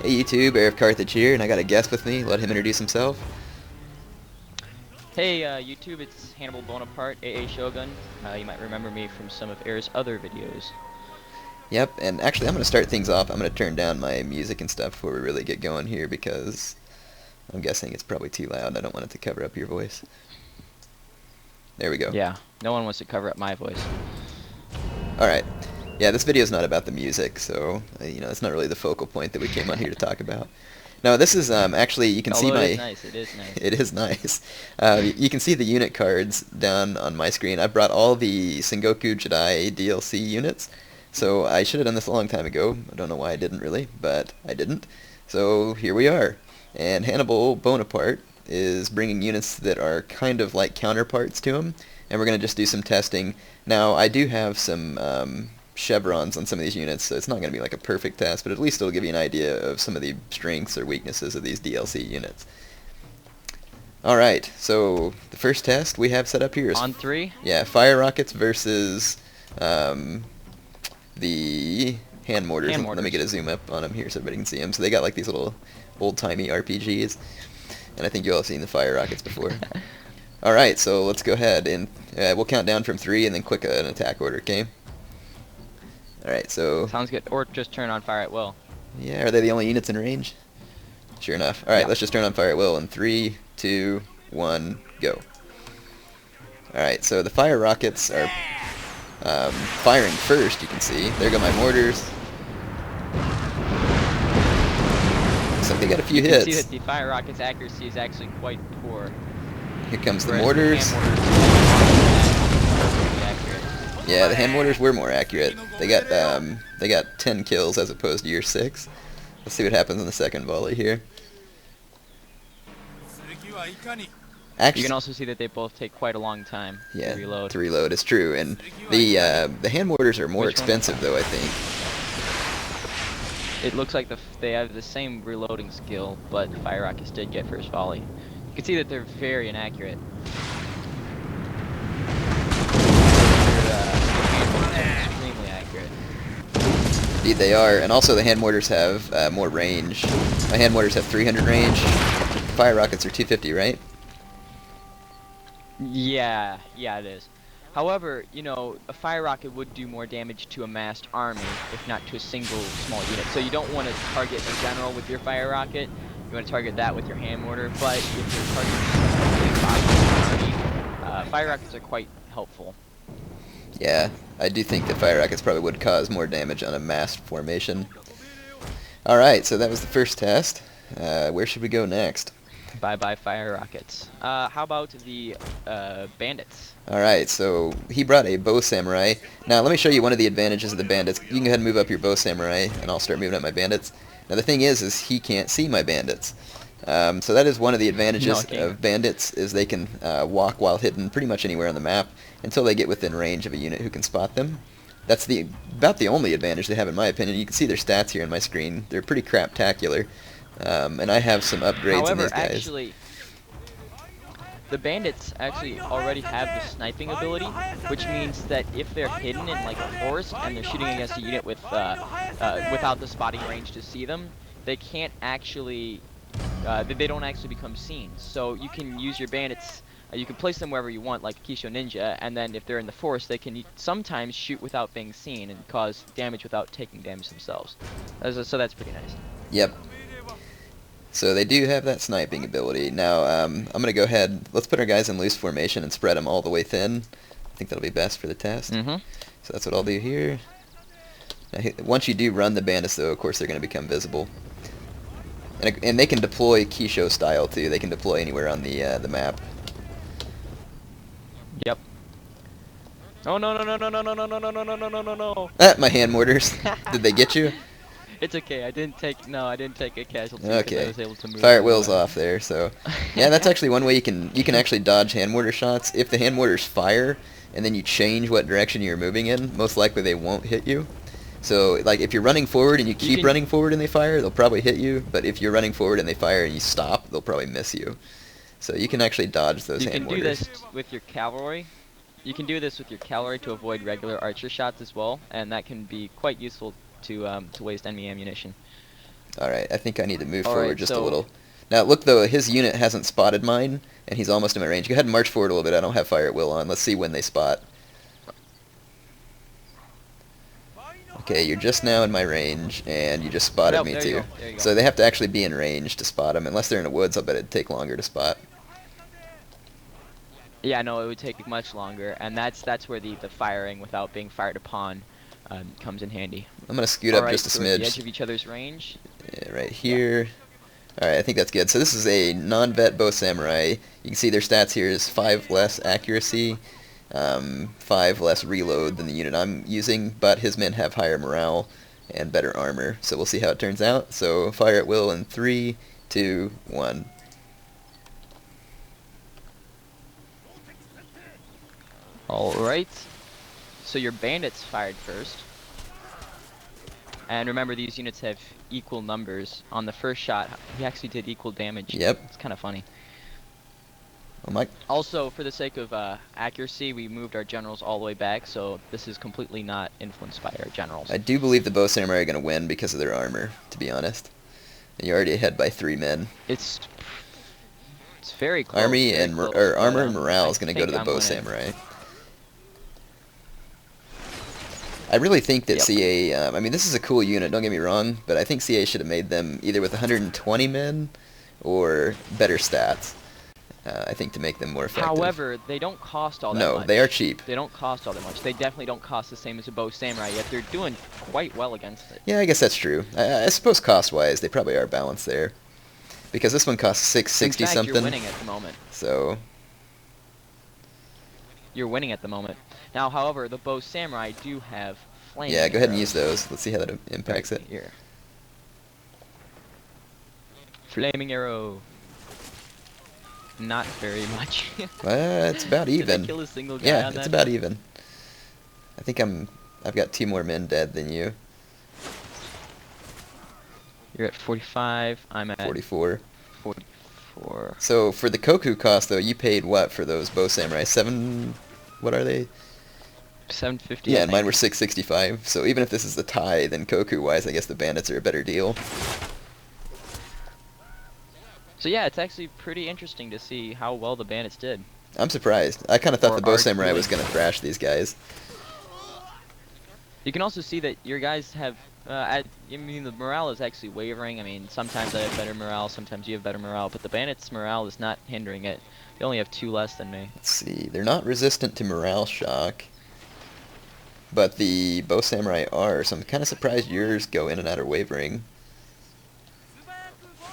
Hey YouTube, Air of Carthage here, and I got a guest with me. Let him introduce himself. Hey YouTube, it's Hannibal Bonepart, AA Shogun. You might remember me from some of Air's other videos. Yep, and actually I'm going to start things off. I'm going to turn down my music and stuff before we really get going here because I'm guessing it's probably too loud. I don't want it to cover up your voice. There we go. Yeah, no one wants to cover up my voice. Alright. Yeah, this video is not about the music, so, it's not really the focal point that we came on here to talk about. No, this is, actually, you can see Although my... it is nice, it is nice. It is nice. You can see the unit cards down on my screen. I brought all the Sengoku Jidai DLC units, so I should have done this a long time ago. I don't know why I didn't really, but I didn't. So here we are. And Hannibal Bonepart is bringing units that are kind of like counterparts to him, and we're going to just do some testing. Now, I do have some chevrons on some of these units, so it's not going to be like a perfect test, but at least it'll give you an idea of some of the strengths or weaknesses of these DLC units. Alright, so the first test we have set up here is... On 3? Yeah, fire rockets versus the hand mortars. Let me get a zoom up on them here so everybody can see them. So they got like these little old-timey RPGs, and I think you all have seen the fire rockets before. Alright, so let's go ahead, and we'll count down from 3 and then click an attack order, okay? Alright, so... Sounds good. Or just turn on fire at will. Yeah, are they the only units in range? Sure enough. Alright, yeah. Let's just turn on fire at will in 3, 2, 1, go. Alright, so the fire rockets are firing first, you can see. There go my mortars. Looks like they got a few hits. You can see that the fire rocket's accuracy is actually quite poor. Here comes the mortars. Yeah, the hand mortars were more accurate. They got 10 kills as opposed to your 6. Let's see what happens in the second volley here. Actually, you can also see that they both take quite a long time to reload. To reload is true, and the hand mortars are more expensive though, I think. It looks like they have the same reloading skill, but the fire rockets did get first volley. You can see that they're very inaccurate. Extremely accurate. Indeed they are, and also the hand mortars have more range. My hand mortars have 300 range. Fire rockets are 250, right? Yeah, it is. However, a fire rocket would do more damage to a massed army, if not to a single small unit. So you don't want to target in general with your fire rocket. You want to target that with your hand mortar. But if you're targeting a big army, fire rockets are quite helpful. Yeah, I do think that fire rockets probably would cause more damage on a massed formation. Alright, so that was the first test. Where should we go next? Bye-bye fire rockets. How about the bandits? Alright, so he brought a bow samurai. Now let me show you one of the advantages of the bandits. You can go ahead and move up your bow samurai, and I'll start moving up my bandits. Now the thing is he can't see my bandits. So that is one of the advantages of bandits, is they can walk while hidden pretty much anywhere on the map until they get within range of a unit who can spot them. That's about the only advantage they have, in my opinion. You can see their stats here on my screen. They're pretty craptacular. And I have some upgrades in these guys. However, actually, the bandits actually already have the sniping ability, which means that if they're hidden in like a forest and they're shooting against a unit with without the spotting range to see them, they can't actually they don't actually become seen. So you can use your bandits. You can place them wherever you want, like Kisho Ninja, and then if they're in the forest, they can sometimes shoot without being seen and cause damage without taking damage themselves. So that's pretty nice. Yep. So they do have that sniping ability. Now, I'm going to go ahead, let's put our guys in loose formation and spread them all the way thin. I think that'll be best for the test. So that's what I'll do here. Now, once you do run the bandits, though, of course, they're going to become visible. And they can deploy Kisho style, too. They can deploy anywhere on the map. Yep. Oh, no. Ah, my hand mortars. Did they get you? It's okay. I didn't take a casualty. Okay. I was able to move. Fire at will's off there, so yeah, that's actually one way you can actually dodge hand mortar shots. If the hand mortars fire and then you change what direction you're moving in, most likely they won't hit you. So like if you're running forward and you keep running forward and they fire, they'll probably hit you. But if you're running forward and they fire and you stop, they'll probably miss you. So you can actually dodge those hand mortars. You can do this with your cavalry. You can do this with your cavalry to avoid regular archer shots as well, and that can be quite useful to waste enemy ammunition. Alright, I think I need to move All forward right, just a so little. Now, look, though, his unit hasn't spotted mine, and he's almost in my range. Go ahead and march forward a little bit. I don't have fire at will on. Let's see when they spot. Okay, you're just now in my range, and you just spotted nope, me, there you too. go. There you go. So they have to actually be in range to spot them. Unless they're in the woods, I'll bet it'd take longer to spot. Yeah, no, it would take much longer, and that's where the firing without being fired upon comes in handy. I'm going to scoot All up right, just a so we're at the edge smidge. of each other's range. Yeah, right Yeah. here. Alright, I think that's good. So this is a non-vet bow samurai. You can see their stats here is 5 less accuracy, 5 less reload than the unit I'm using, but his men have higher morale and better armor. So we'll see how it turns out. So fire at will in 3, 2, 1. All right. So your bandits fired first. And remember, these units have equal numbers. On the first shot, he actually did equal damage. Yep. It's kind of funny. Oh my. Also, for the sake of accuracy, we moved our generals all the way back, so this is completely not influenced by our generals. I do believe the bow samurai are going to win because of their armor, to be honest. And you're already ahead by 3 men. It's very close. Army very and close, armor but, and morale I is going to go think to the I'm bow winning. samurai. I really think that Yep. CA, I mean, this is a cool unit, don't get me wrong, but I think CA should have made them either with 120 men or better stats, I think, to make them more effective. However, they don't cost all that much. No, they are cheap. They don't cost all that much. They definitely don't cost the same as a bow samurai, yet they're doing quite well against it. Yeah, I guess that's true. I suppose cost-wise, they probably are balanced there. Because this one costs 660 In fact, something. you're winning at the moment. So, You're winning at the moment. Now, however, the bow samurai do have flaming yeah, go ahead and arrows use those. Let's see how that impacts right it. here. Flaming arrow. Not very much. It's about Did even. I kill a single guy Yeah, on it's that? about even. I think I've got 2 more men dead than you. You're at 45. I'm at 44. 44. So for the Koku cost, though, you paid what for those bow samurai? 7. What are they? 750. Yeah, I and mine think. were 665. So even if this is the tie, then Koku-wise, I guess the bandits are a better deal. So yeah, it's actually pretty interesting to see how well the bandits did. I'm surprised. I kind of thought Or the bow are samurai doing. was going to thrash these guys. You can also see that your guys have, I mean, the morale is actually wavering. I mean, sometimes I have better morale, sometimes you have better morale, but the bandits' morale is not hindering it. They only have 2 less than me. Let's see. They're not resistant to morale shock. But the bow samurai are, so I'm kind of surprised yours go in and out of wavering.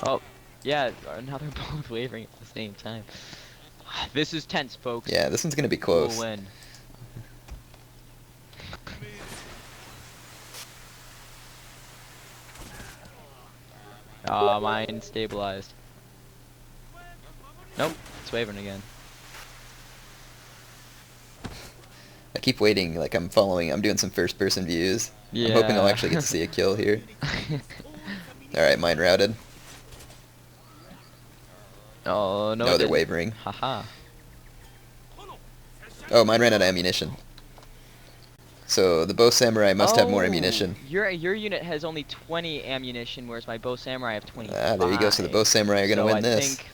Oh, yeah, now they're both wavering at the same time. This is tense, folks. Yeah, this one's going to be Who close. will win? Mine stabilized. Nope, it's wavering again. I keep waiting, like I'm doing some first-person views. I'm hoping I'll actually get to see a kill here. Alright, mine routed. Oh, no, No, it they're didn't. wavering. Haha. Oh, mine ran out of ammunition. So the bow samurai must have more Oh, ammunition. Your unit has only 20 ammunition, whereas my bow samurai have 25. Ah, there you go. So the bow samurai are going to win I this. think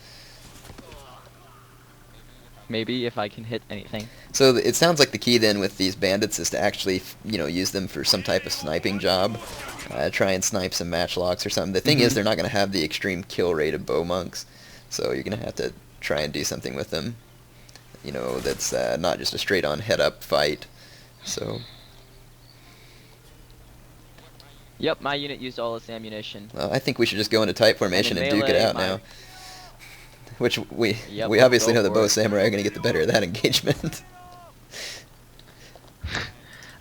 maybe if I can hit anything. So it sounds like the key then with these bandits is to actually, use them for some type of sniping job. Try and snipe some matchlocks or something. The thing is, they're not going to have the extreme kill rate of bow monks, so you're going to have to try and do something with them. That's not just a straight-on head-up fight. So. Yep, my unit used all its ammunition. Well, I think we should just go into tight formation and duke it melee, out now. Which we Yep, obviously go know the for bow it. samurai are going to get the better of that engagement.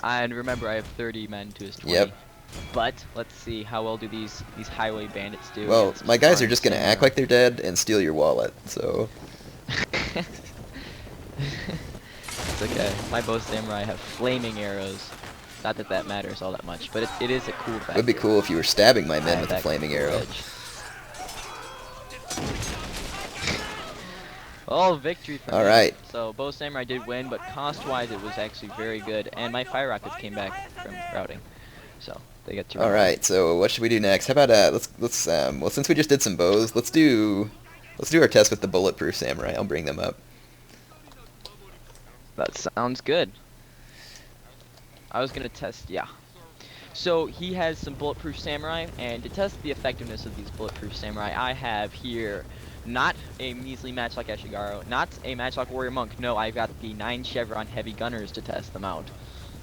And remember, I have 30 men to his 20. Yep. But let's see how well do these highway bandits do. Well, against my guys are armed just going to act samurai. like they're dead and steal your wallet. So It's okay. My bow samurai have flaming arrows. Not that that matters all that much, but it is a cool fact. it would be cool if you were stabbing my I men have with a that flaming cool arrow. edge. Oh, victory for me. Alright. So bow samurai did win, but cost-wise it was actually very good, and my fire rockets came back from routing. So They get to All run away. right. So what should we do next? How about let's well, since we just did some bows, let's do our test with the bulletproof samurai. I'll bring them up. That sounds good. I was gonna test, yeah. So he has some bulletproof samurai, and to test the effectiveness of these bulletproof samurai, I have here not a measly match like Ashigaru, not a match like Warrior Monk. No, I've got the 9 Chevron heavy gunners to test them out.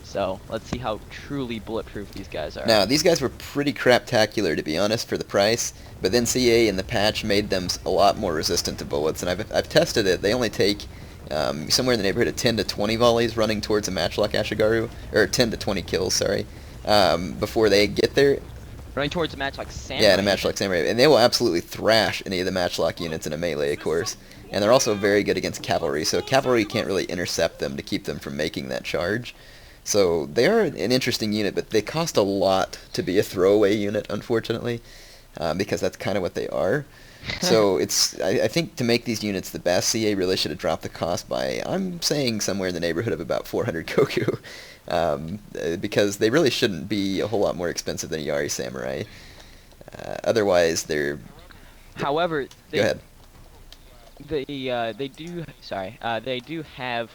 So let's see how truly bulletproof these guys are. Now, these guys were pretty craptacular, to be honest, for the price, but then CA in the patch made them a lot more resistant to bullets, and I've tested it. They only take somewhere in the neighborhood of 10 to 20 volleys running towards a match like Ashigaru, or 10 to 20 kills, sorry, before they get there. Running towards a match like Samurai. Yeah, in a match like Samurai, and they will absolutely thrash any of the matchlock units in a melee, of course. And they're also very good against cavalry, so cavalry can't really intercept them to keep them from making that charge. So they are an interesting unit, but they cost a lot to be a throwaway unit, unfortunately, because that's kind of what they are. So I think to make these units the best, CA really should have dropped the cost by, I'm saying, somewhere in the neighborhood of about 400 Koku, because they really shouldn't be a whole lot more expensive than a Yari Samurai. Otherwise, they're... However, Go ahead. They do have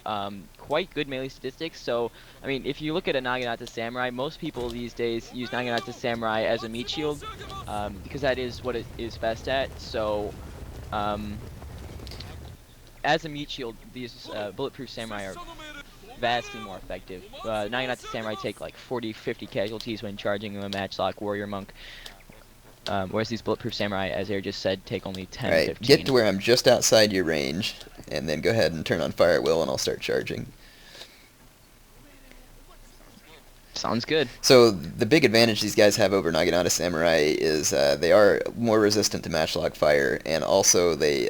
quite good melee statistics. So I mean, if you look at a Naginata Samurai, most people these days use Naginata Samurai as a meat shield, because that is what it is best at. So as a meat shield, these bulletproof Samurai are vastly more effective. Naginata Samurai take like 40-50 casualties when charging a matchlock Warrior Monk. Whereas these bulletproof samurai, as Air just said, take only 10, Alright, 15. get to where I'm just outside your range, and then go ahead and turn on fire at will, and I'll start charging. Sounds good. So the big advantage these guys have over Naginata Samurai is they are more resistant to matchlock fire, and also they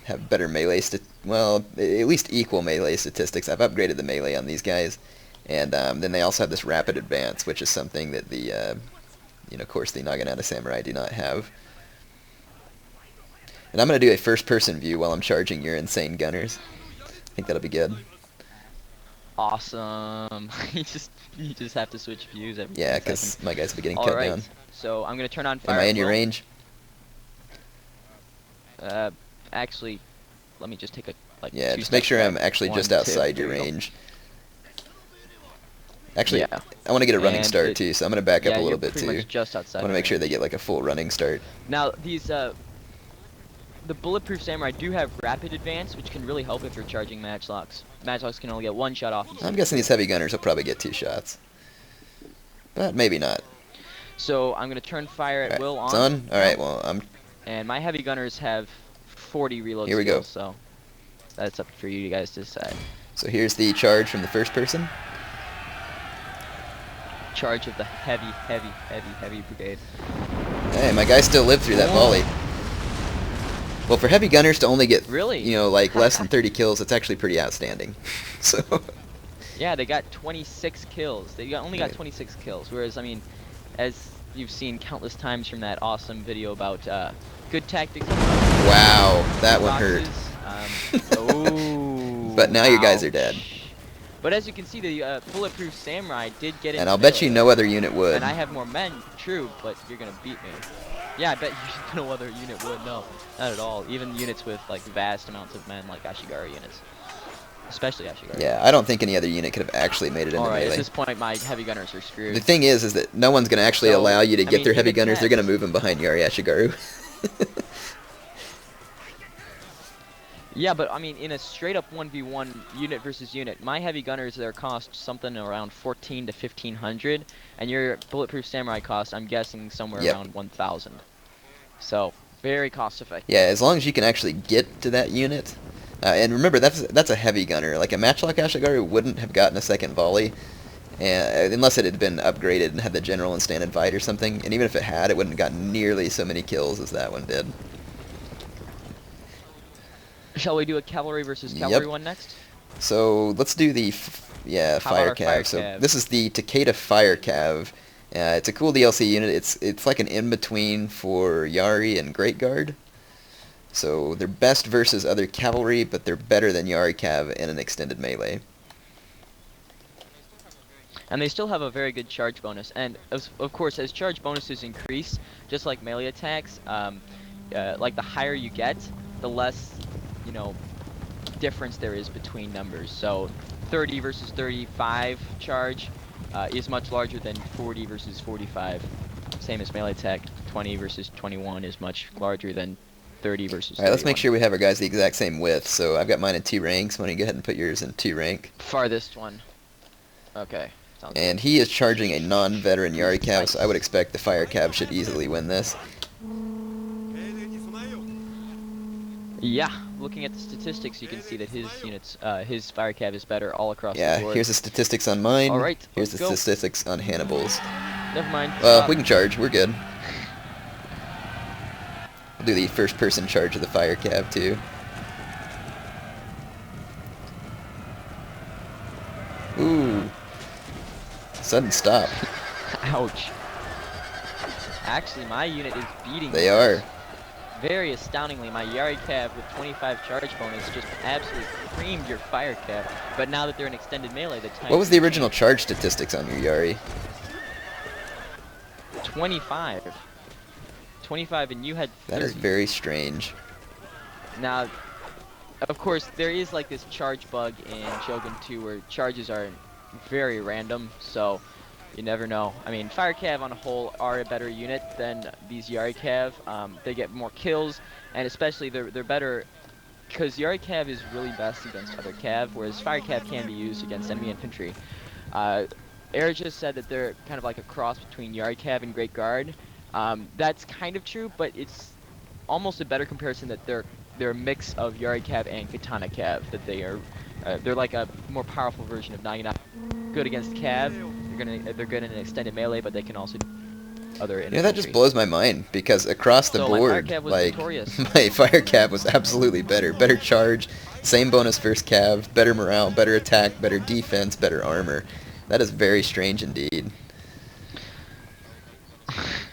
have better melee, well, at least equal melee statistics. I've upgraded the melee on these guys, and then they also have this rapid advance, which is something that the of course, the Naginata Samurai do not have. And I'm going to do a first-person view while I'm charging your insane gunners. I think that'll be good. Awesome. you just have to switch views every Yeah, 10 because seconds. my guys will be getting All cut right. down. So I'm going to turn on fire Am I at in your will. range? Actually, let me just take a, Yeah, 2 just make steps sure back. I'm actually 1, just 2, outside your there we go. range. Actually, Yeah. I want to get a running And start, it- too, so I'm going to back up Yeah, a little you're bit, pretty too. much just outside I want to my make sure they range. get, like, a full running start. Now, these, the bulletproof samurai do have rapid advance, which can really help if you're charging matchlocks. Matchlocks can only get 1 shot off. I'm guessing these heavy gunners will probably get 2 shots. But maybe not. So I'm going to turn fire at Alright, will on. it's on? Alright, well, And my heavy gunners have 40 reload Here we go. skills, so that's up for you guys to decide. So here's the charge from the first person. Charge of the heavy brigade. Hey, my guy still lived through that volley. Well, for heavy gunners to only get, Really? like less than 30 kills, it's actually pretty outstanding. So, Yeah, they got 26 kills. Only got 26 kills, whereas, I mean, as you've seen countless times from that awesome video about good tactics. wow, that one hurt. Oh. But now your guys are dead. But as you can see, the bulletproof samurai did get in. And I'll bet you no other unit would. And I have more men, true, but you're gonna beat me. Yeah, I bet you no other unit would. No, not at all. Even units with like vast amounts of men, like Ashigaru units, especially Ashigaru. Yeah, I don't think any other unit could have actually made it into Alright, melee. at this point, my heavy gunners are screwed. The thing is that no one's going to actually So, allow you to I get mean, their give heavy it gunners. They're going to next. move them behind Yari Ashigaru. Yeah, but I mean, in a straight-up 1v1 unit versus unit, my heavy gunners, their cost something around 14 to 1500, and your bulletproof samurai cost, I'm guessing, somewhere around 1000. So, very cost-effective. Yeah, as long as you can actually get to that unit. And remember, that's a heavy gunner. Like a matchlock Ashigaru wouldn't have gotten a second volley, unless it had been upgraded and had the general and stand and fight or something. And even if it had, it wouldn't have gotten nearly so many kills as that one did. Shall we do a cavalry versus cavalry one next? So let's do the How fire about our fire cav. So cav? this is the Takeda fire cav. It's a cool DLC unit. It's like an in between for Yari and Great Guard. So they're best versus other cavalry, but they're better than Yari cav in an extended melee. And they still have a very good charge bonus. And of course, as charge bonuses increase, just like melee attacks, like the higher you get, the less, you know, difference there is between numbers. So 30 versus 35 charge is much larger than 40 versus 45. Same as melee attack. 20 versus 21 is much larger than 30 versus Alright, let's make 31. sure we have our guys the exact same width. So I've got mine in 2 ranks. Why don't you go ahead and put yours in 2 rank? Farthest one. Okay. Sounds And good. he is charging a non-veteran Yari Cav, so I would Nice. expect the Fire Cav should easily win this. Yeah, looking at the statistics, you can see that his units, his fire cav is better all across the Yeah, board. here's the statistics on mine. All right, Here's let's the go. statistics on Hannibal's. Never mind. Well, Stop. we can charge. We're good. We'll do the first-person charge of the Fire Cav, too. Ooh. Sudden stop. Ouch. Actually, my unit is beating They yours. are. Very astoundingly, my Yari Cav with 25 charge bonus just absolutely creamed your fire cav. But now that they're in extended melee, the time. What was the original charge statistics on your Yari? 25. 25, and you had 30. That is very strange. Now, of course, there is like this charge bug in Shogun 2 where charges are very random, so you never know. I mean, Fire Cav on a whole are a better unit than these Yari Cav. They get more kills, and especially they're better because Yari Cav is really best against other Cav, whereas Fire Cav can be used against enemy infantry. Eric just said that they're kind of like a cross between Yari Cav and Great Guard. That's kind of true, but it's almost a better comparison that they're a mix of Yari Cav and Katana Cav. That they're like a more powerful version of 99. Good against Cav. They're good in an extended melee, but they can also do other infantry. Yeah, that just blows my mind because across the So board, my Fire Cav was like victorious. my Fire Cav was absolutely better. Better charge, same bonus first Cav, better morale, better attack, better defense, better armor. That is very strange indeed.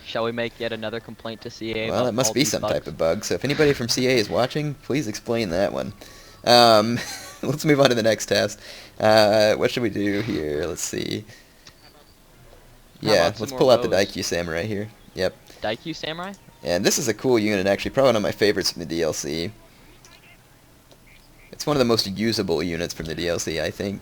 Shall we make yet another complaint to CA? Well, about it must all be these some bugs? type of bug. So if anybody from CA is watching, please explain that one. Let's move on to the next test. What should we do here? Let's see. How Yeah, about some let's more pull out the bows? Daikyu Samurai here. Yep. Daikyu Samurai? And this is a cool unit, actually. Probably one of my favorites from the DLC. It's one of the most usable units from the DLC, I think.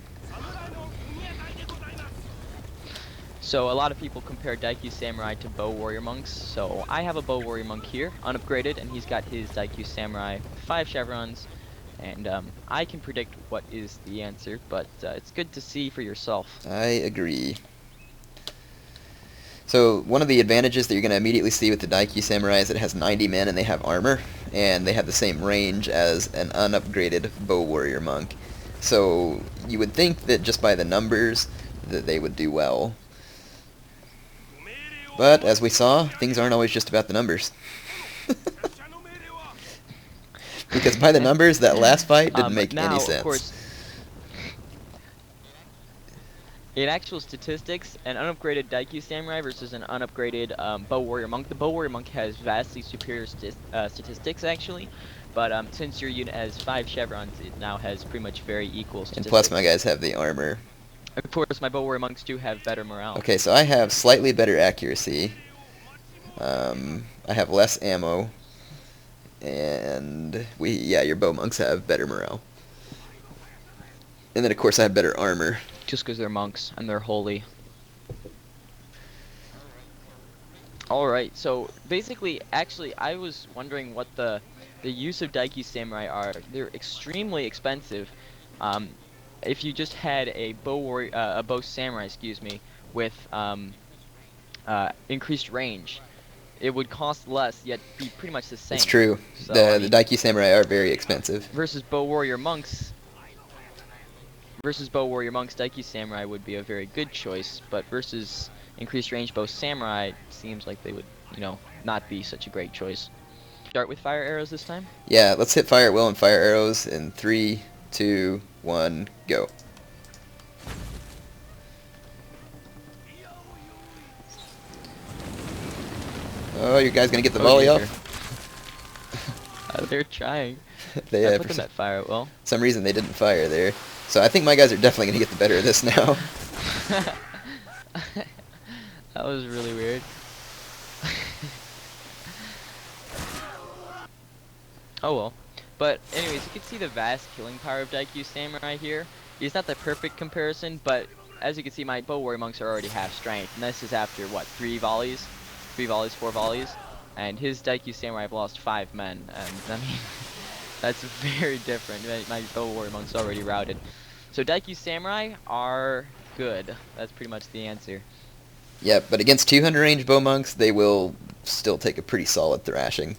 So a lot of people compare Daikyu Samurai to Bow Warrior Monks. So I have a Bow Warrior Monk here, unupgraded, and he's got his Daikyu Samurai with 5 chevrons. And I can predict what is the answer, but it's good to see for yourself. I agree. So one of the advantages that you're going to immediately see with the Daikyu Samurai is it has 90 men and they have armor, and they have the same range as an unupgraded Bow Warrior Monk. So you would think that just by the numbers that they would do well. But as we saw, things aren't always just about the numbers. Because by the numbers, that last fight didn't make now, any of sense. course, in actual statistics, an unupgraded Daikyu Samurai versus an unupgraded Bow Warrior Monk. The Bow Warrior Monk has vastly superior statistics, actually. But since your unit has 5 chevrons, it now has pretty much very equal statistics. And plus my guys have the armor. Of course, my Bow Warrior Monks do have better morale. Okay, so I have slightly better accuracy. I have less ammo. And your bow monks have better morale. And then of course I have better armor. Just because they're monks and they're holy. Alright, so basically, actually, I was wondering what the use of Daikyu Samurai are. They're extremely expensive. If you just had a bow samurai, with increased range, it would cost less, yet be pretty much the same. It's true. So, The Daikyu Samurai are very expensive. versus Bow Warrior Monks, Daikyu Samurai would be a very good choice, but versus increased range Bow Samurai, it seems like they would, not be such a great choice. Start with fire arrows this time? Yeah, let's hit fire at will and fire arrows in 3, 2, 1, go. Oh, you guys gonna get the volley dear. off? They're trying. They I for put them at fire at will. some reason they didn't fire there. So I think my guys are definitely gonna get the better of this now. That was really weird. Oh well. But anyways, you can see the vast killing power of Daikyu Samurai here. He's not the perfect comparison, but as you can see, my bow warrior monks are already half strength, and this is after what, 3 volleys, 3 volleys, 4 volleys, and his Daikyu Samurai have lost 5 men, and I mean, that's very different. My bow warrior monks already routed. So Daikyu Samurai are good. That's pretty much the answer. Yeah, but against 200 range bow monks, they will still take a pretty solid thrashing.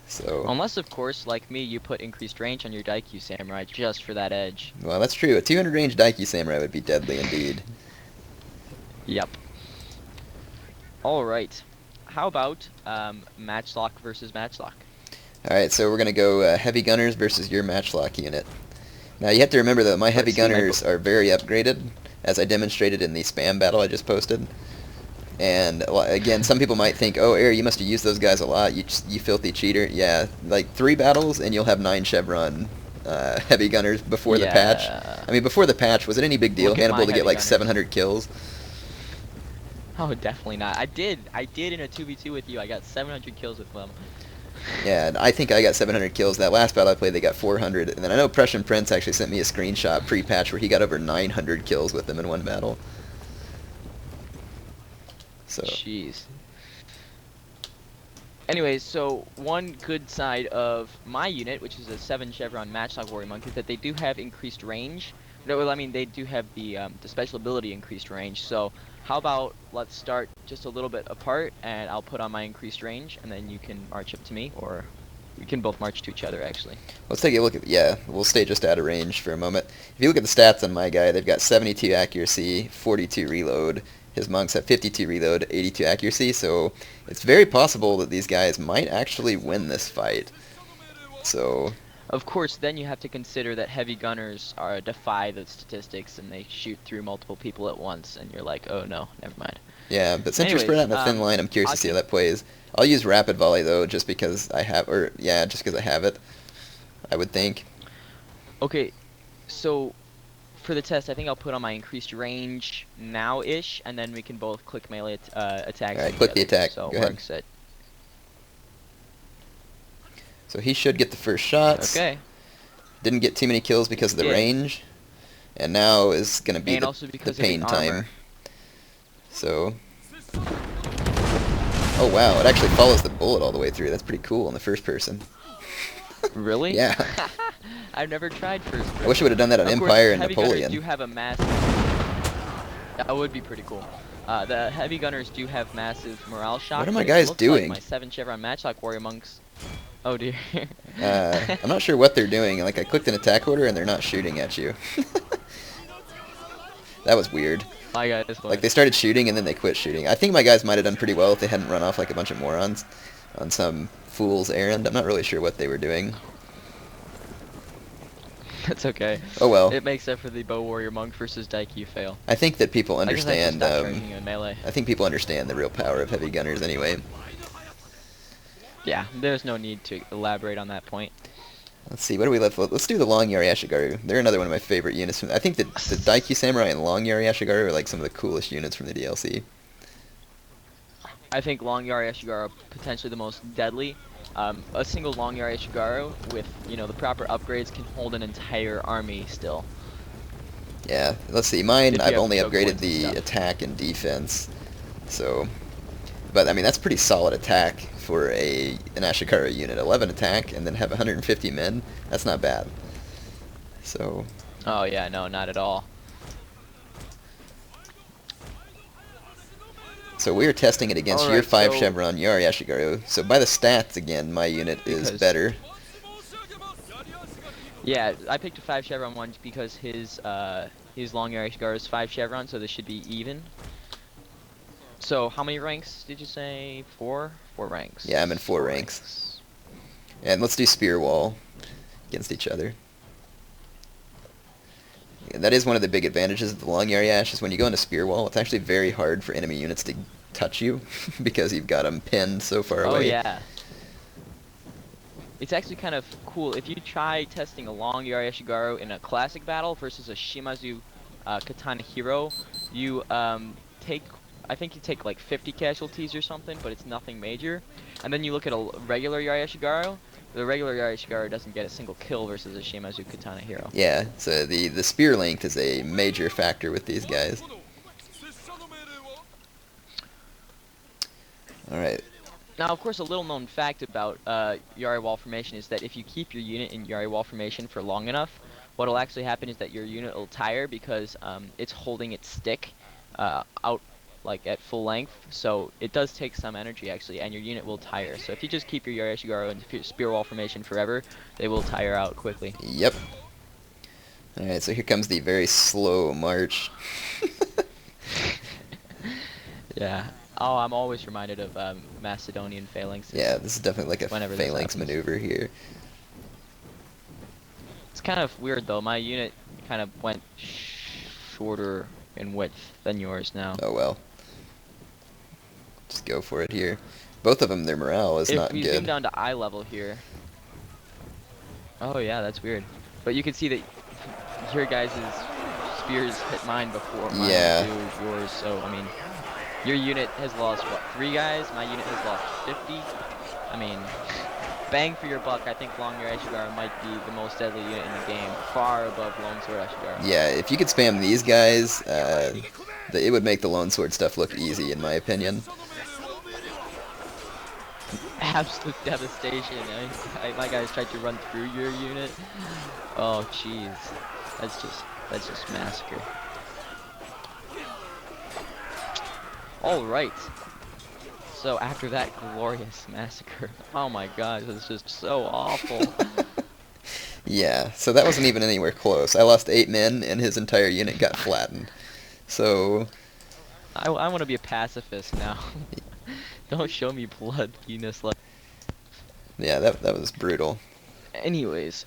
So, Unless, of course, like me, you put increased range on your Daikyu Samurai just for that edge. well, that's true. A 200 range Daiki Samurai would be deadly indeed. Yep. All right. How about matchlock versus matchlock? Alright, so we're going to go heavy gunners versus your matchlock unit. Now, you have to remember that my heavy Let's see my gunners are very upgraded, as I demonstrated in the spam battle I just posted. And again, some people might think, oh, Air, you must have used those guys a lot, you filthy cheater. Yeah, like 3 battles and you'll have 9 chevron heavy gunners before the patch. I mean, before the patch, was it any big deal, Look at Hannibal, my to get heavy like gunners. 700 kills? Oh, definitely not. I did in a 2v2 with you. I got 700 kills with them. Yeah, and I think I got 700 kills. That last battle I played, they got 400. And then I know Prussian Prince actually sent me a screenshot pre-patch where he got over 900 kills with them in one battle. So, Jeez. Anyways, so one good side of my unit, which is a 7 chevron matchlock warrior monk, is that they do have increased range. No, well, I mean, they do have the special ability increased range. So how about let's start just a little bit apart, and I'll put on my increased range, and then you can march up to me, or we can both march to each other, actually. let's take a look at, yeah, we'll stay just out of range for a moment. If you look at the stats on my guy, they've got 72 accuracy, 42 reload. His monks have 52 reload, 82 accuracy, so it's very possible that these guys might actually win this fight. So, Of course, then you have to consider that heavy gunners are defy the statistics, and they shoot through multiple people at once, and you're like, oh no, never mind. yeah, but since you're spread out Anyways, in a thin line, I'm curious I to see how can. that plays. I'll use rapid volley though, just because I have, or yeah, just because I have it, I would think. Okay, so for the test, I think I'll put on my increased range now-ish, and then we can both click melee attacks Alright, together. click the attack. So Go ahead. works it. So he should get the first shots. Okay, Didn't get too many kills because of the did. range. And now is going to be And the, also the because of the pain time. armor. So, oh wow, it actually follows the bullet all the way through. That's pretty cool in the first person. Really? Yeah. I've never tried first person. I wish I would have done that on Of course, Empire and heavy gunners Napoleon. do have a massive. That would be pretty cool. The heavy gunners do have massive morale shock. What are my but it guys looks doing? Like my 7 chevron matchlock warrior monks. Oh dear. I'm not sure what they're doing. Like, I clicked an attack order and they're not shooting at you. That was weird. My guys. Like, they started shooting and then they quit shooting. I think my guys might have done pretty well if they hadn't run off like a bunch of morons on some fool's errand. I'm not really sure what they were doing. That's okay. Oh well. It makes up for the bow warrior monk versus Daikyu fail. I think that people I just have to understand. stop charging you in melee. I think people understand the real power of heavy gunners anyway. Yeah, there's no need to elaborate on that point. Let's see, what do we left with? Let's do the Long Yari Ashigaru. They're another one of my favorite units. I think that the Daiki Samurai and Long Yari Ashigaru are like some of the coolest units from the DLC. I think Long Yari Ashigaru are potentially the most deadly. A single Long Yari Ashigaru with, you know, the proper upgrades can hold an entire army still. Yeah, let's see, mine, If you I've have only choke upgraded points and the stuff. attack and defense. So, but I mean, that's pretty solid attack for an Ashigaru unit. 11 attack and then have 150 men. That's not bad. So, Oh yeah, no, not at all. so we are testing it against your Alright, 5 so- chevron Yari Ashigaru. So by the stats again, my unit is Because- better. Yeah, I picked a 5 chevron one because his Long Yari Ashigaru is 5 chevron, so this should be even. So how many ranks did you say? 4? 4 ranks. Yeah, I'm in 4 ranks. And let's do spear wall against each other. And that is one of the big advantages of the Long Yari Ash, is when you go into spear wall, it's actually very hard for enemy units to touch you because you've got them pinned so far away. Oh yeah. It's actually kind of cool if you try testing a Long Yari Ashigaru in a classic battle versus a Shimazu Katana Hero, you take, I think you take like 50 casualties or something, but it's nothing major. And then you look at a regular Yaeshigaru. The regular Yaeshigaru doesn't get a single kill versus a Shimazu Katana Hero. Yeah, so the spear length is a major factor with these guys. Alright. Now, of course, a little known fact about Yari wall formation is that if you keep your unit in Yari wall formation for long enough, what'll actually happen is that your unit will tire because it's holding its stick out like at full length. So it does take some energy actually, and your unit will tire. So if you just keep your Yaeshigaru in spear wall formation forever, they will tire out quickly. Yep. Alright, so here comes the very slow march. Yeah. Oh, I'm always reminded of Macedonian phalanxes. Yeah, this is definitely like a Whenever phalanx maneuver here. It's kind of weird though. My unit kind of went shorter in width than yours now. Oh well. Just go for it here. Both of them, their morale is not If we good. zoom down to eye level here. Oh yeah, that's weird. But you can see that your guys' spears hit mine before mine do yours. So I mean, your unit has lost what, 3 guys? My unit has lost 50. I mean, bang for your buck. I think Long Your Ashigaru might be the most deadly unit in the game, far above Lone Sword Ashigaru. Yeah, if you could spam these guys, it would make the Lone Sword stuff look easy, in my opinion. Absolute devastation. My guys tried to run through your unit. Oh jeez, that's just massacre. All right. So after that glorious massacre, oh my gosh, it's just so awful. Yeah, so that wasn't even anywhere close. I lost 8 men, and his entire unit got flattened. So I want to be a pacifist now. Don't show me blood, Eunice. yeah, that was brutal. Anyways,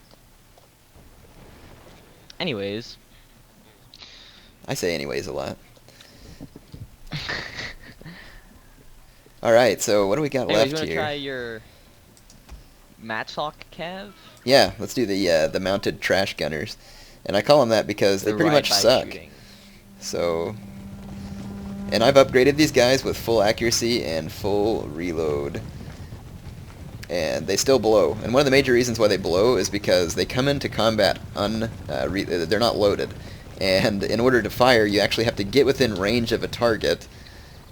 I say anyways a lot. Alright, so what do we got you left want to here? try your Matchlock Cav? Yeah, let's do the mounted trash gunners. And I call them that because they pretty much suck. Shooting. So, and I've upgraded these guys with full accuracy and full reload. And they still blow. And one of the major reasons why they blow is because they come into combat they're not loaded. And in order to fire, you actually have to get within range of a target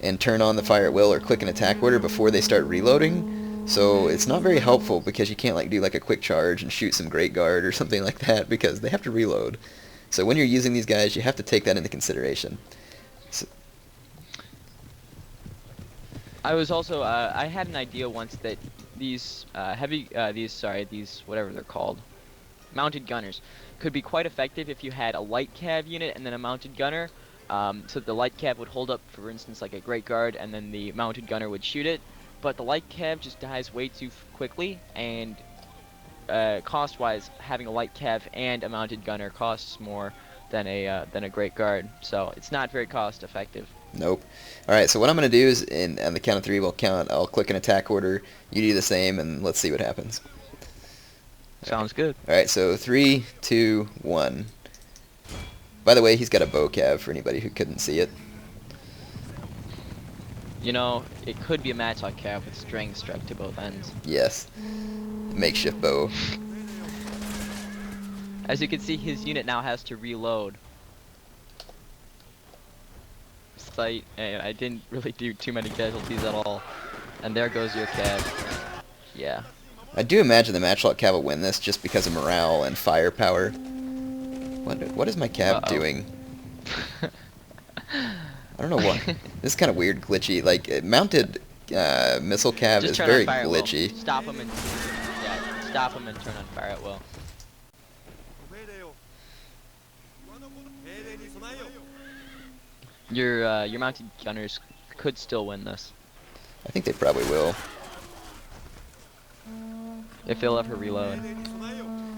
and turn on the fire at will or click an attack order before they start reloading. So it's not very helpful because you can't like do like a quick charge and shoot some Great Guard or something like that because they have to reload. So when you're using these guys, you have to take that into consideration. So, I was also I had an idea once that these these whatever they're called, mounted gunners, could be quite effective if you had a light cav unit and then a mounted gunner. So the light cav would hold up, for instance, like a Great Guard, and then the mounted gunner would shoot it. But the light cav just dies way too quickly, and cost-wise, having a light cav and a mounted gunner costs more than a Great Guard. So it's not very cost-effective. nope. Alright, so what I'm going to do is, on the count of 3, I'll click an attack order, you do the same, and let's see what happens. Sounds good. Alright, so 3, 2, 1. By the way, he's got a bow cav for anybody who couldn't see it. You know, it could be a matchlock cav with strings struck to both ends. Yes. Makeshift bow. As you can see, his unit now has to reload. Sight, I didn't really do too many casualties at all. And there goes your cav. Yeah. I do imagine the Matchlock Cav will win this just because of morale and firepower. What is my cav doing? I don't know what. This is kind of weird, glitchy. Like, mounted missile cav Just is turn very on fire at will. glitchy. Stop him and stop him and turn on fire at will. Your mounted gunners could still win this I think they probably will. if they'll ever reload.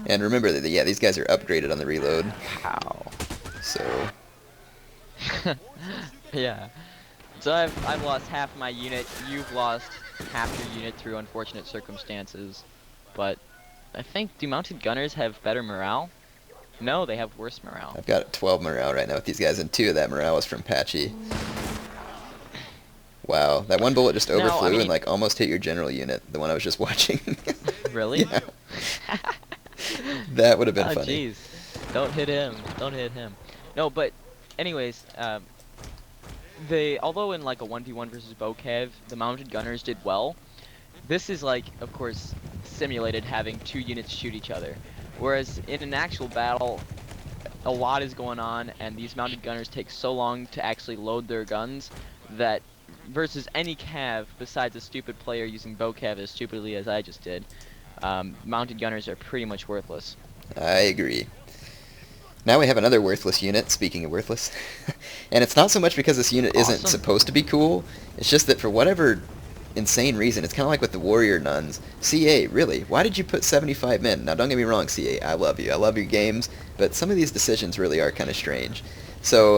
And remember that, yeah, these guys are upgraded on the reload. How? So, Yeah. So I've lost half my unit. You've lost half your unit through unfortunate circumstances. But I think, do mounted gunners have better morale? No, they have worse morale. I've got 12 morale right now with these guys, and 2 of that morale was from Patchy. Wow, that one bullet just Now, I overflew and mean, like almost hit your general unit, the one I was just watching. really? Yeah, that would have been Oh, funny. jeez. Don't hit him. Don't hit him. No, but anyways, although in like a 1v1 versus Bokev, the mounted gunners did well. This is like, of course, simulated having 2 units shoot each other. Whereas in an actual battle, a lot is going on, and these mounted gunners take so long to actually load their guns that versus any cav besides a stupid player using Bokev as stupidly as I just did, mounted gunners are pretty much worthless. I agree. Now we have another worthless unit, speaking of worthless. And it's not so much because this unit isn't Awesome. supposed to be cool, it's just that for whatever insane reason, it's kind of like with the warrior nuns. CA, really, why did you put 75 men? Now don't get me wrong, CA, I love you, I love your games, but some of these decisions really are kind of strange. So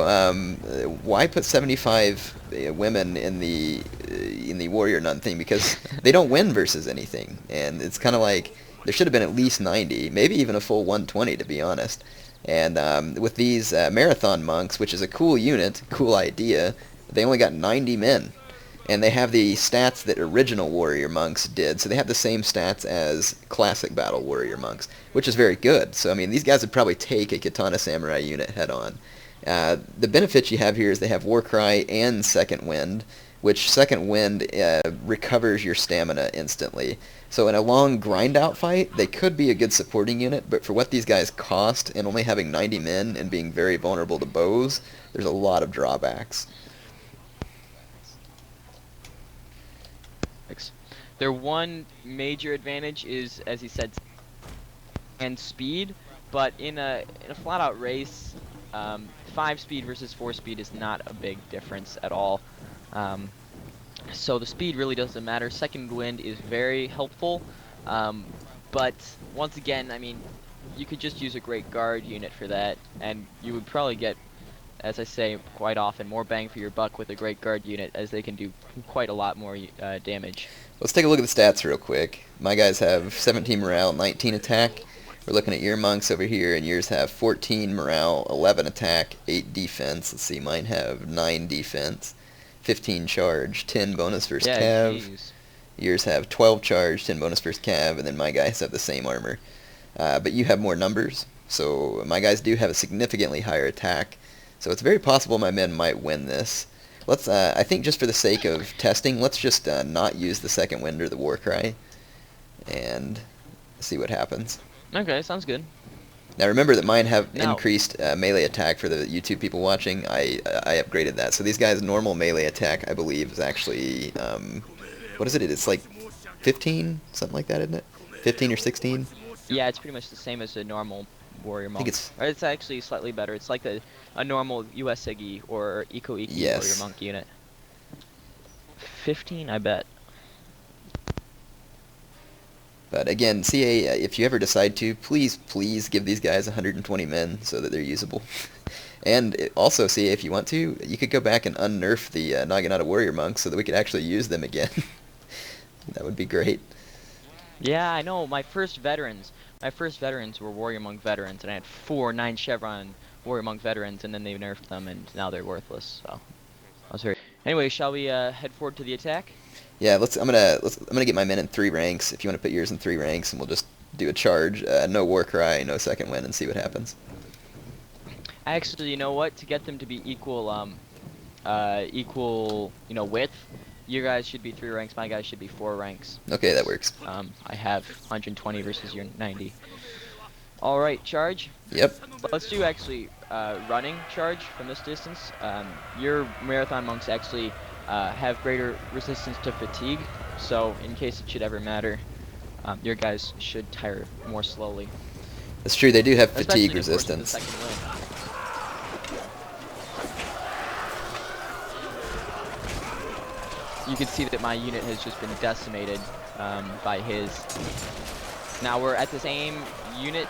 why put 75 women in the warrior nun thing? Because they don't win versus anything, and it's kind of like there should have been at least 90, maybe even a full 120 to be honest. And with these marathon monks, which is a cool unit, cool idea, they only got 90 men. And they have the stats that original warrior monks did, so they have the same stats as classic battle warrior monks, which is very good. So I mean, these guys would probably take a katana samurai unit head on. The benefits you have here is they have Warcry and Second Wind, which Second Wind recovers your stamina instantly. So in a long grind out fight, they could be a good supporting unit, but for what these guys cost and only having 90 men and being very vulnerable to bows, there's a lot of drawbacks. Their one major advantage is, as he said, and speed, but in a flat-out race, 5 speed versus 4 speed is not a big difference at all. So the speed really doesn't matter. Second Wind is very helpful, but once again, I mean, you could just use a Great Guard unit for that, and you would probably get, as I say quite often, more bang for your buck with a Great Guard unit, as they can do quite a lot more damage. Let's take a look at the stats real quick. My guys have 17 morale, 19 attack. We're looking at your monks over here, and yours have 14 morale, 11 attack, 8 defense. Let's see, mine have 9 defense, 15 charge, 10 bonus versus Yeah, cav. jeez. Yours have 12 charge, 10 bonus versus cav, and then my guys have the same armor. But you have more numbers, so my guys do have a significantly higher attack. So it's very possible my men might win this. Let's, I think just for the sake of testing, let's just not use the Second Wind or the Warcry, and see what happens. Okay, sounds good. Now remember that mine have Now, increased melee attack for the YouTube people watching. I upgraded that. So these guys' normal melee attack, I believe, is actually, what is it? It's like 15? Something like that, isn't it? 15 or 16? yeah, it's pretty much the same as a normal warrior I think monk. it's... Or it's actually slightly better. It's like a normal USIGI or Iko-Iki Yes. warrior monk unit. 15, I bet. But again, CA, if you ever decide to, please give these guys 120 men so that they're usable. And also, CA, if you want to, you could go back and unnerf the Naginata warrior monks so that we could actually use them again. That would be great. Yeah, I know. My first veterans were warrior monk veterans, and I had 4 9 chevron warrior monk veterans, and then they nerfed them, and now they're worthless. So I was very. Anyway, shall we head forward to the attack? Yeah, I'm gonna get my men in 3 ranks. If you want to put yours in 3 ranks, and we'll just do a charge. No Warcry, no Second Wind, and see what happens. Actually, you know what? To get them to be equal, width, your guys should be 3 ranks. My guys should be 4 ranks. Okay, that works. I have 120 versus your 90. All right, charge. Yep. Let's do actually running charge from this distance. Your marathon monks actually have greater resistance to fatigue, so in case it should ever matter, your guys should tire more slowly. That's true. They do have Especially, fatigue of course, with the resistance. second wind. You can see that my unit has just been decimated by his. Now we're at the same unit.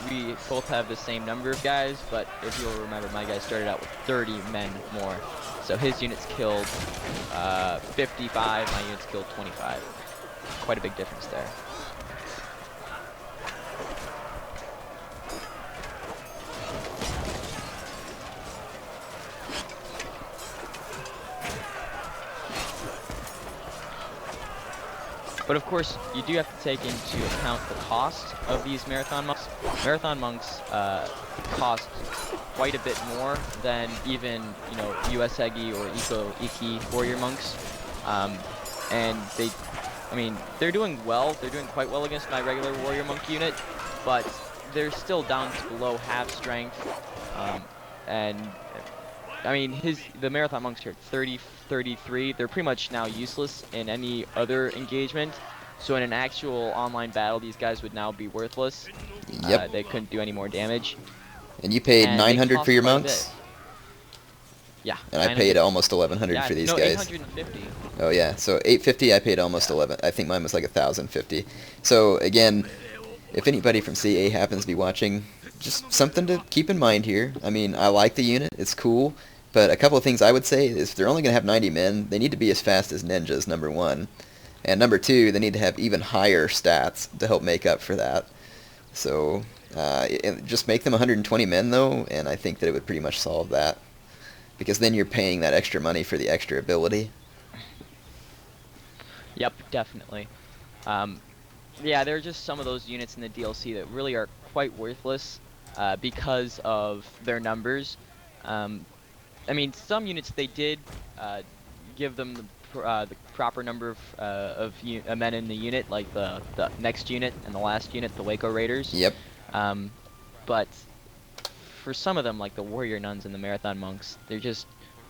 We both have the same number of guys, but if you'll remember, my guy started out with 30 men more. So his units killed 55, my units killed 25. Quite a big difference there. But of course, you do have to take into account the cost of these Marathon Monks. Marathon Monks cost quite a bit more than even, you know, US Egi or Iki Warrior Monks. And they, I mean, they're doing well. They're doing quite well against my regular Warrior Monk unit, but they're still down to below half strength. And I mean, the Marathon Monks are 30, 33. They're pretty much now useless in any other engagement. So in an actual online battle, these guys would now be worthless. Yep. They couldn't do any more damage. And you paid And 900 for your monks? Yeah. And I paid almost 1100 for these guys. 850. Oh yeah, so 850. I paid almost 11. I think mine was like 1050. So again, if anybody from CA happens to be watching, just something to keep in mind here. I mean, I like the unit. It's cool. But a couple of things I would say is if they're only going to have 90 men, they need to be as fast as ninjas, number one. And number two, they need to have even higher stats to help make up for that. So just make them 120 men, though, and I think that it would pretty much solve that. Because then you're paying that extra money for the extra ability. Yep, definitely. Yeah, there are just some of those units in the DLC that really are quite worthless because of their numbers. I mean, some units they did give them the proper number of men in the unit, like the next unit and the last unit, the Waco Raiders. Yep. But for some of them, like the Warrior Nuns and the Marathon Monks,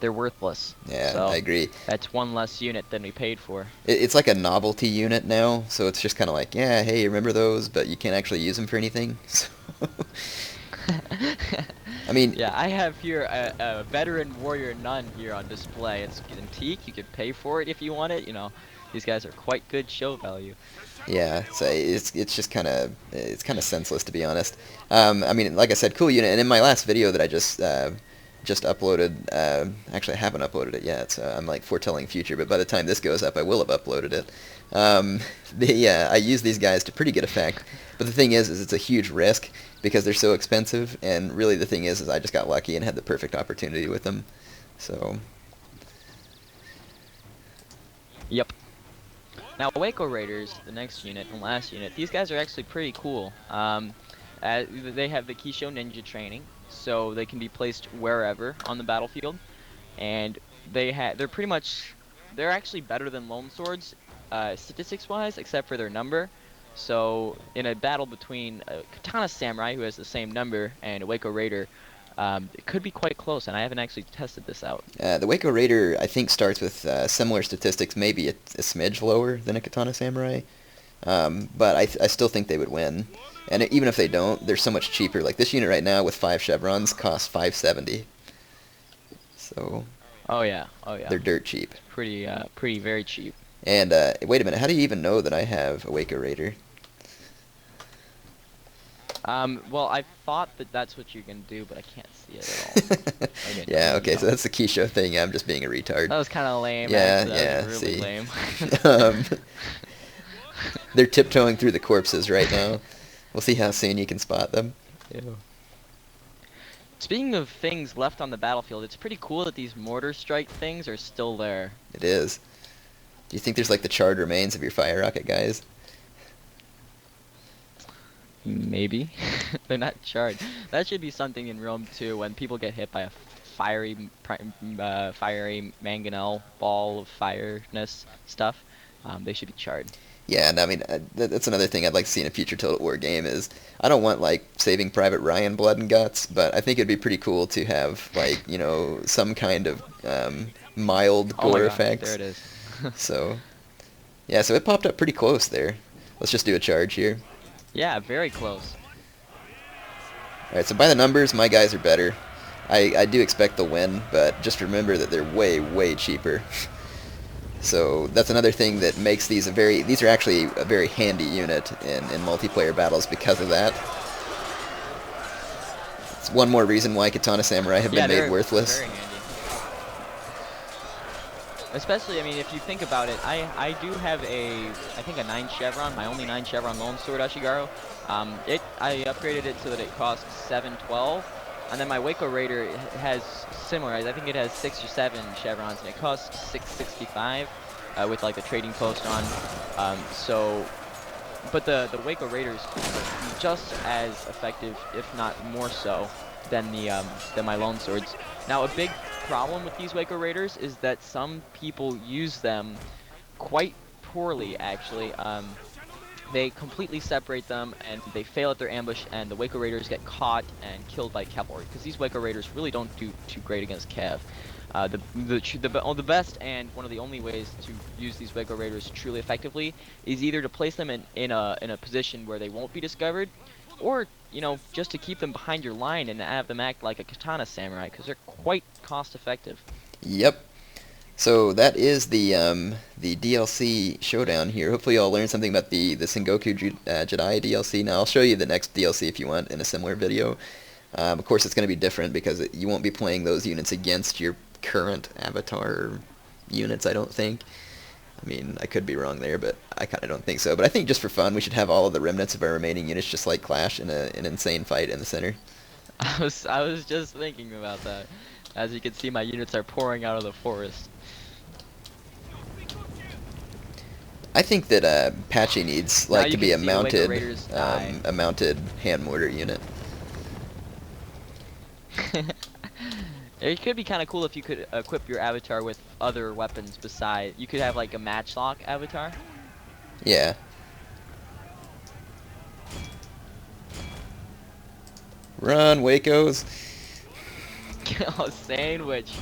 they're worthless. Yeah, so I agree. That's one less unit than we paid for. It's like a novelty unit now, so it's just kind of like, yeah, hey, remember those, but you can't actually use them for anything. So I mean, yeah, I have here a veteran warrior nun here on display. It's antique. You could pay for it if you want it. You know, these guys are quite good show value. yeah, so it's just kind of senseless, to be honest. I mean, like I said, cool unit. And in my last video that I just uploaded, actually I haven't uploaded it yet, so I'm like foretelling future. But by the time this goes up, I will have uploaded it. I use these guys to pretty good effect. But the thing is it's a huge risk because they're so expensive. And really, the thing is I just got lucky and had the perfect opportunity with them. So. Yep. Now, Waco Raiders, the next unit and last unit, these guys are actually pretty cool. They have the Kisho Ninja training, so they can be placed wherever on the battlefield, and they're actually better than Lone Swords, statistics-wise, except for their number. So in a battle between a Katana Samurai, who has the same number, and a Waco Raider, it could be quite close, and I haven't actually tested this out. The Waco Raider, I think, starts with similar statistics, maybe a smidge lower than a Katana Samurai. But I still think they would win. And even if they don't, they're so much cheaper. Like this unit right now with 5 chevrons costs 570. So. Oh yeah. They're dirt cheap. Pretty very cheap. And wait a minute, how do you even know that I have a Waco Raider? Well, I thought that that's what you're gonna do, but I can't see it at all. Yeah, okay, so that's the Kisho thing. I'm just being a retard. That was kind of lame. Yeah, that was really see. lame. They're tiptoeing through the corpses right now. We'll see how soon you can spot them. Yeah. Speaking of things left on the battlefield, it's pretty cool that these mortar strike things are still there. It is. Do you think there's like the charred remains of your fire rocket guys? Maybe. They're not charred. That should be something in Rome too. When people get hit by a fiery mangonel ball of fireness stuff, they should be charred. Yeah, and I mean, that's another thing I'd like to see in a future Total War game is, I don't want, like, Saving Private Ryan blood and guts, but I think it'd be pretty cool to have, like, you know, some kind of mild gore effects. There it is. So, yeah, so it popped up pretty close there. Let's just do a charge here. Yeah, very close. Alright, so by the numbers, my guys are better. I do expect they'll win, but just remember that they're way, way cheaper. So that's another thing that makes these these are actually a very handy unit in multiplayer battles because of that. It's one more reason why Katana Samurai have been made worthless. Very handy. Especially, I mean, if you think about it, I do have I think a 9 chevron, my only 9 chevron lone sword Ashigaru. I upgraded it so that it costs 712. And then my Waco Raider has similar. I think it has 6 or 7 chevrons, and it costs 665. with like a trading post on. So, but the Waco Raiders are just as effective, if not more so, than my Lone Swords. Now, a big problem with these Waco Raiders is that some people use them quite poorly, actually. They completely separate them, and they fail at their ambush, and the Waco Raiders get caught and killed by cavalry, because these Waco Raiders really don't do too great against cav. The best and one of the only ways to use these Waco Raiders truly effectively is either to place them in a position where they won't be discovered, or, you know, just to keep them behind your line and have them act like a katana samurai, because they're quite cost effective. Yep. So that is the DLC showdown here. Hopefully y'all learned something about the Sengoku Jidai DLC. Now I'll show you the next DLC if you want in a similar video. Of course it's going to be different because you won't be playing those units against your current avatar units, I don't think. I mean, I could be wrong there, but I kind of don't think so. But I think just for fun, we should have all of the remnants of our remaining units just like clash in an insane fight in the center. I was just thinking about that. As you can see, my units are pouring out of the forest. I think that Patchy needs like to be a mounted hand mortar unit. It could be kind of cool if you could equip your avatar with other weapons besides. You could have like a matchlock avatar. Yeah. Run, Wacos. Oh, sandwiched.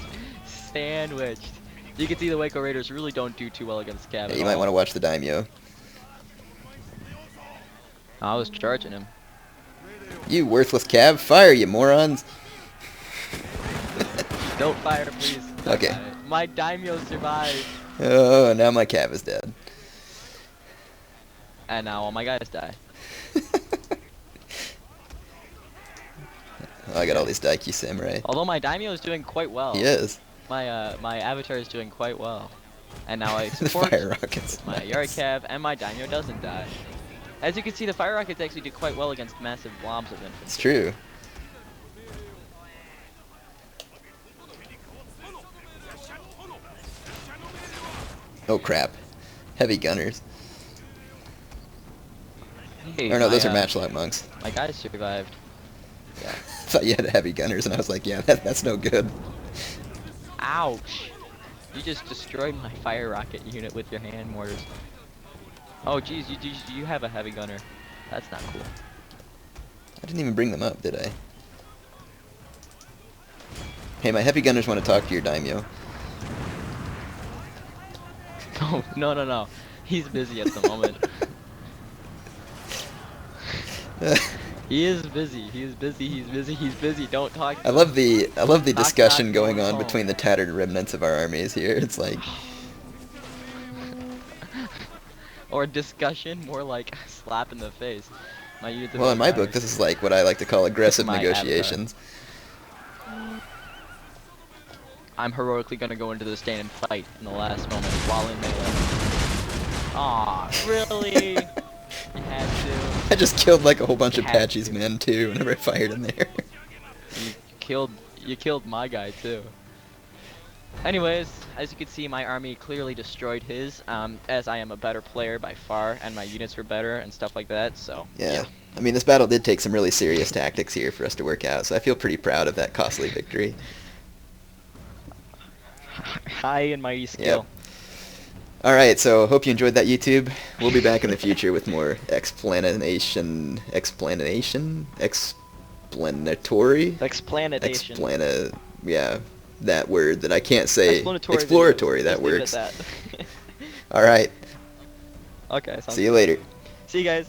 Sandwiched. You can see the Waco Raiders really don't do too well against cav. Yeah, you might want to watch the daimyo. I was charging him. You worthless cav, fire, you morons! Don't fire, please. Okay. My daimyo survived. Oh, now my cav is dead. And now all my guys die. Oh, I got all these Daiki samurai. Although my daimyo is doing quite well. He is. My avatar is doing quite well. And now I The support fire rockets. my Nice. Yari Cav, and my daimyo doesn't die. As you can see, the fire rockets actually do quite well against massive blobs of infantry. It's true. Oh crap. Heavy gunners. Hey, Or no, those are matchlock monks. My guys survived. Yeah. I thought you had heavy gunners, and I was like, yeah, that's no good. Ouch! You just destroyed my fire rocket unit with your hand mortars. Oh geez, you have a heavy gunner. That's not cool. I didn't even bring them up, did I? Hey, my heavy gunners want to talk to your daimyo. No. He's busy at the moment. He is busy. He's busy. Don't talk to I love the Knock, discussion knock, going phone on home. between the tattered remnants of our armies here. It's like, Or discussion, more like a slap in the face. My units well, in my book, this is like what I like to call aggressive My negotiations. I'm heroically gonna go into the stand and fight in the last moment while in melee. Aw, really? You had to. I just killed like a whole bunch You of had Patchy's to. men too whenever I fired in there. You killed my guy too. Anyways, as you can see, my army clearly destroyed his, as I am a better player by far, and my units were better and stuff like that, so... Yeah. I mean, this battle did take some really serious tactics here for us to work out, so I feel pretty proud of that costly victory. High and mighty skill. Yep. Alright, so hope you enjoyed that, YouTube. We'll be back in the future with more explanatory? Yeah, that word that I can't say. Exploratory, that works. That. Alright, Okay, see you later. See you guys.